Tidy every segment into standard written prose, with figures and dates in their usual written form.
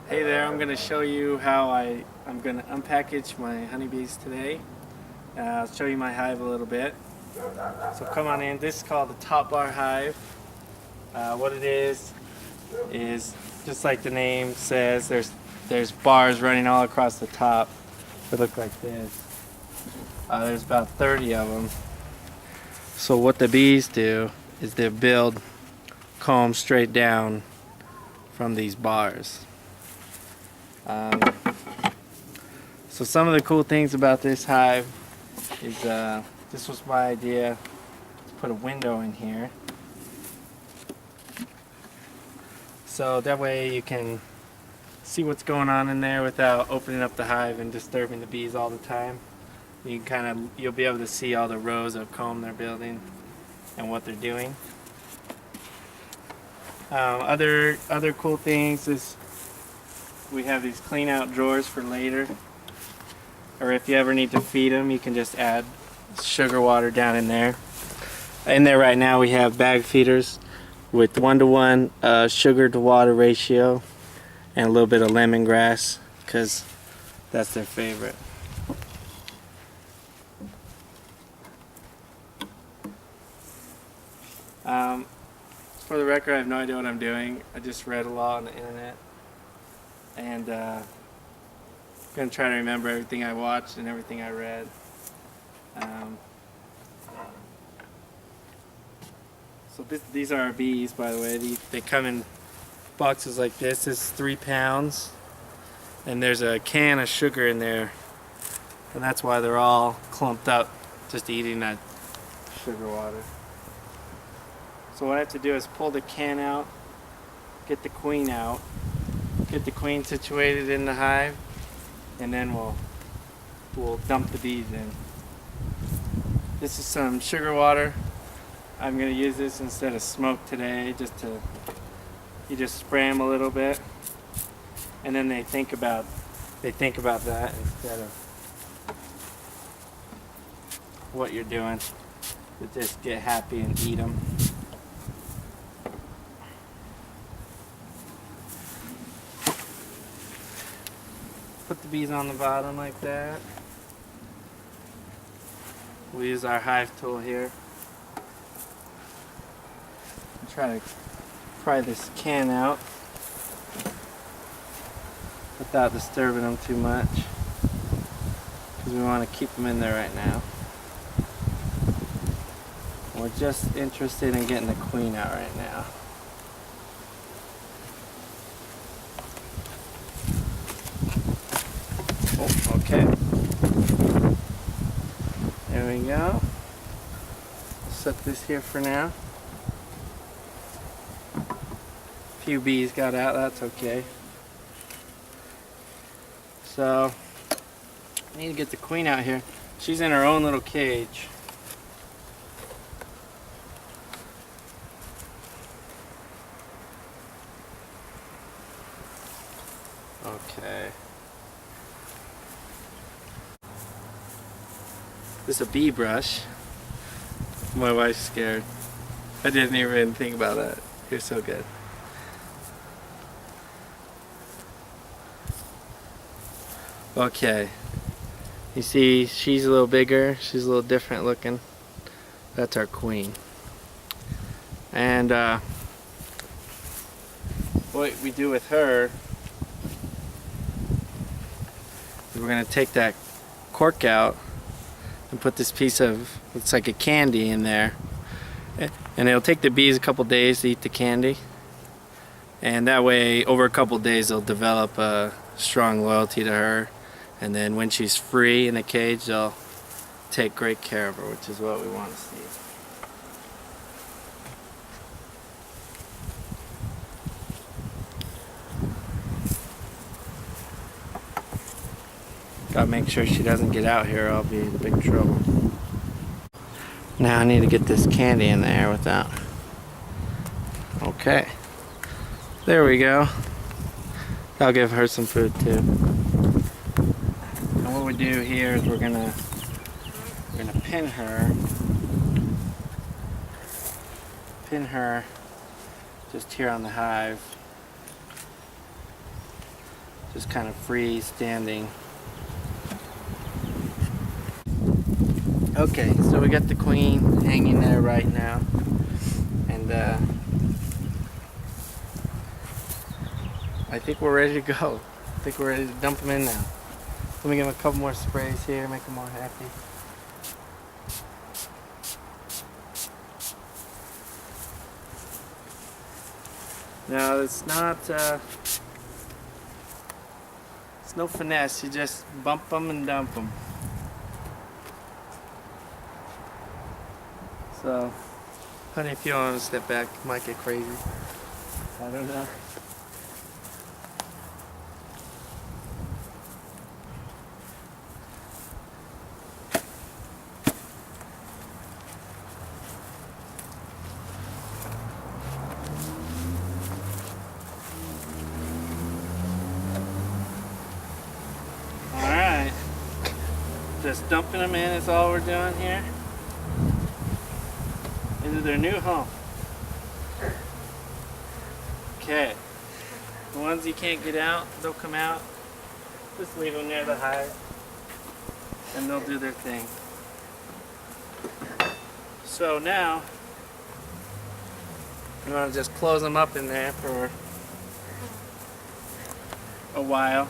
Hey there, I'm going to show you how I'm going to unpackage my honeybees today. I'll show you my hive a little bit. So come on in. This is called the top bar hive. What it is just like the name says, there's bars running all across the top that look like this. There's about 30 of them. So what the bees do is they build comb straight down from these bars. So some of the cool things about this hive is this was my idea to put a window in here, so that way you can see what's going on in there without opening up the hive and disturbing the bees all the time. You'll be able to see all the rows of comb they're building and what they're doing. Other cool things is we have these clean out drawers for later, or if you ever need to feed them, you can just add sugar water down in there. In there right now we have bag feeders with 1-to-1 sugar to water ratio and a little bit of lemongrass because that's their favorite. For the record, I have no idea what I'm doing. I just read a lot on the internet, and I'm going to try to remember everything I watched and everything I read. So these are our bees, by the way. They come in boxes like this. This is 3 pounds, and there's a can of sugar in there, and that's why they're all clumped up just eating that sugar water. So what I have to do is pull the can out, get the queen out, get the queen situated in the hive, and then we'll dump the bees in. This is some sugar water. I'm going to use this instead of smoke today, you just spray them a little bit, and then they think about that instead of what you're doing. They just get happy and eat them. Put the bees on the bottom like that. We'll use our hive tool here. Try to pry this can out without disturbing them too much, because we want to keep them in there right now. We're just interested in getting the queen out right now. Oh, okay. There we go. I'll set this here for now. A few bees got out, that's okay. So, I need to get the queen out here. She's in her own little cage. Okay. This is a bee brush. My wife's scared. I didn't even think about that. You're so good. Okay. You see, she's a little bigger. She's a little different looking. That's our queen. And what we do with her, we're going to take that cork out and put this piece of, looks like a candy in there, and it'll take the bees a couple days to eat the candy, and that way over a couple days they'll develop a strong loyalty to her, and then when she's free in the cage they'll take great care of her, which is what we want to see. Gotta make sure she doesn't get out here or I'll be in big trouble. Now I need to get this candy in there without... Okay. There we go. I'll give her some food too. And what we do here is we're gonna pin her just here on the hive. just kind of free standing. Okay, so we got the queen hanging there right now, and I think we're ready to go. I think we're ready to dump them in now. Let me give them a couple more sprays here, make them more happy. No, it's not, it's no finesse, you just bump them and dump them. So, honey, if you want to step back, it might get crazy. I don't know. Alright. Just dumping them in is all we're doing here. Into their new home. Okay. The ones you can't get out, they'll come out. Just leave them near the hive and they'll do their thing. So now, you want to just close them up in there for a while.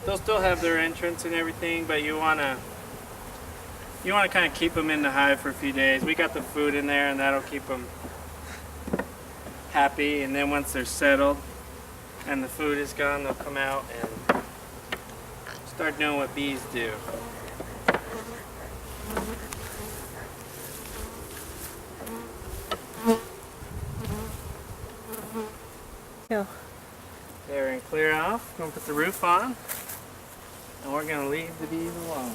They'll still have their entrance and everything, but you want to kind of keep them in the hive for a few days. We got the food in there and that'll keep them happy, and then once they're settled and the food is gone, they'll come out and start doing what bees do. Yeah. There, and clear off. We're going to put the roof on and we're going to leave the bees alone.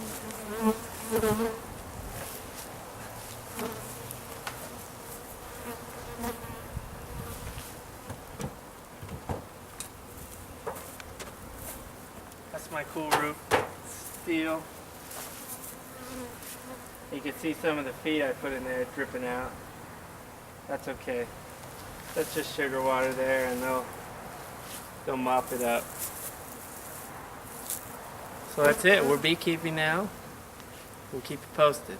That's my cool roof. Steel. You can see some of the feed I put in there dripping out. That's okay. That's just sugar water there, and they'll mop it up. So that's it. We're beekeeping now. We'll keep you posted.